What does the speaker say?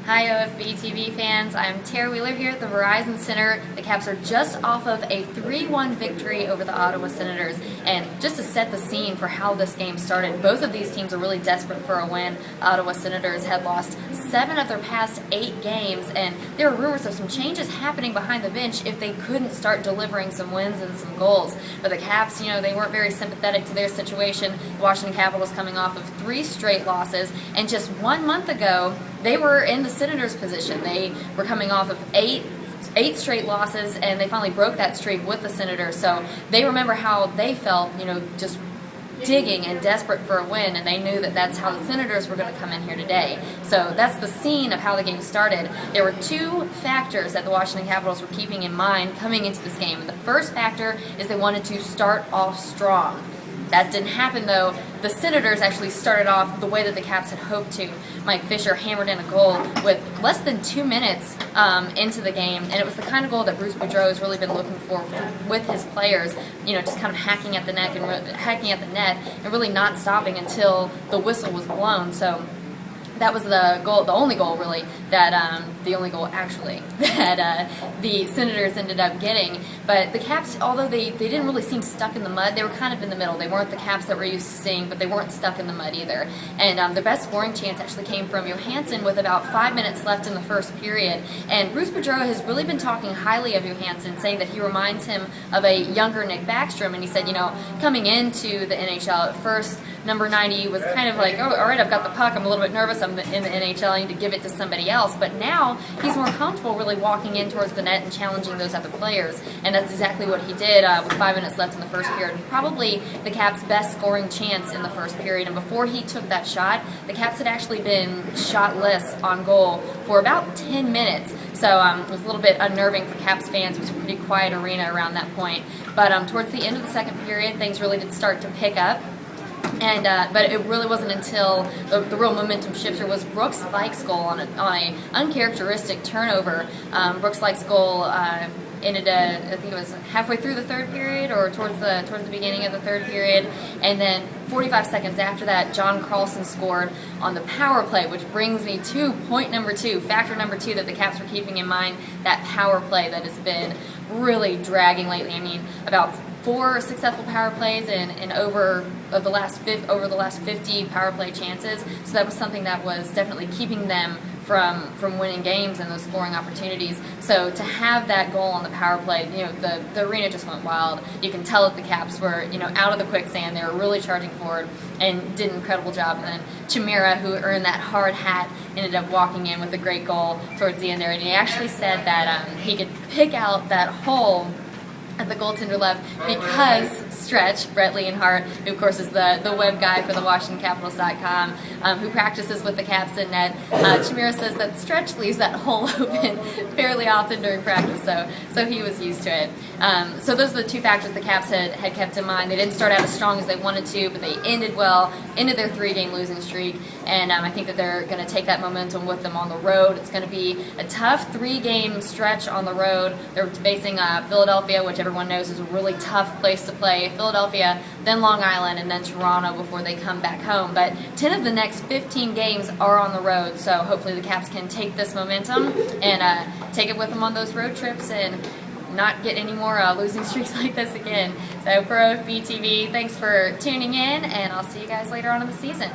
Hi OFB TV fans, I'm Tara Wheeler here at the Verizon Center. The Caps are just off of a 3-1 victory over the Ottawa Senators. And just to set the scene for how this game started, both of these teams are really desperate for a win. The Ottawa Senators had lost 7 of their past 8 games, and there were rumors of some changes happening behind the bench if they couldn't start delivering some wins and some goals. But the Caps, they weren't very sympathetic to their situation. The Washington Capitals coming off of 3 straight losses, and just 1 month ago, they were in the Senators' position. They were coming off of 8 straight losses, and they finally broke that streak with the Senators. So they remember how they felt, just digging and desperate for a win, and they knew that that's how the Senators were going to come in here today. So that's the scene of how the game started. There were 2 factors that the Washington Capitals were keeping in mind coming into this game. And the first factor is they wanted to start off strong. That didn't happen, though. The Senators actually started off the way that the Caps had hoped to. Mike Fisher hammered in a goal with less than 2 minutes into the game, and it was the kind of goal that Bruce Boudreau has really been looking for with his players. Just kind of hacking at the net and really not stopping until the whistle was blown. So that was the goal, the only goal that the Senators ended up getting. But the Caps, although they didn't really seem stuck in the mud, they were kind of in the middle. They weren't the Caps that we're used to seeing, but they weren't stuck in the mud either. And the best scoring chance actually came from Johansson with about 5 minutes left in the first period. And Bruce Boudreau has really been talking highly of Johansson, saying that he reminds him of a younger Nick Backstrom. And he said, coming into the NHL at first, number 90 was kind of like, oh, all right, I've got the puck, I'm a little bit nervous, I'm in the NHL, I need to give it to somebody else. But now he's more comfortable really walking in towards the net and challenging those other players. And that's exactly what he did with 5 minutes left in the first period. Probably the Caps' best scoring chance in the first period. And before he took that shot, the Caps had actually been shotless on goal for about 10 minutes. So it was a little bit unnerving for Caps fans. It was a pretty quiet arena around that point. But towards the end of the second period, things really did start to pick up. And but it really wasn't until the real momentum shifter was Brooks Lake's goal on a uncharacteristic turnover. Brooks Lake's goal ended I think it was halfway through the third period or towards the beginning of the third period, and then 45 seconds after that, John Carlson scored on the power play, which brings me to point number 2, factor number 2 that the Caps were keeping in mind, that power play that has been really dragging lately. I mean, about 4 successful power plays and over the last 50 power play chances. So that was something that was definitely keeping them from winning games and those scoring opportunities. So to have that goal on the power play, the arena just went wild. You can tell that the Caps were, out of the quicksand. They were really charging forward and did an incredible job. And then Chimera, who earned that hard hat, ended up walking in with a great goal towards the end there. And he actually said that he could pick out that hole at the goaltender left because Stretch, Brett Leonhardt, who of course is the web guy for the WashingtonCapitals.com, who practices with the Caps in net, Chimera says that Stretch leaves that hole open fairly often during practice, so he was used to it. So those are the 2 factors the Caps had kept in mind. They didn't start out as strong as they wanted to, but they ended well, ended their 3-game losing streak, and I think that they're going to take that momentum with them on the road. It's going to be a tough 3-game stretch on the road. They're facing Philadelphia, which everyone knows is a really tough place to play. Philadelphia, then Long Island, and then Toronto before they come back home. But 10 of the next 15 games are on the road, so hopefully the Caps can take this momentum and take it with them on those road trips and not get any more losing streaks like this again. So for OFB TV, thanks for tuning in, and I'll see you guys later on in the season.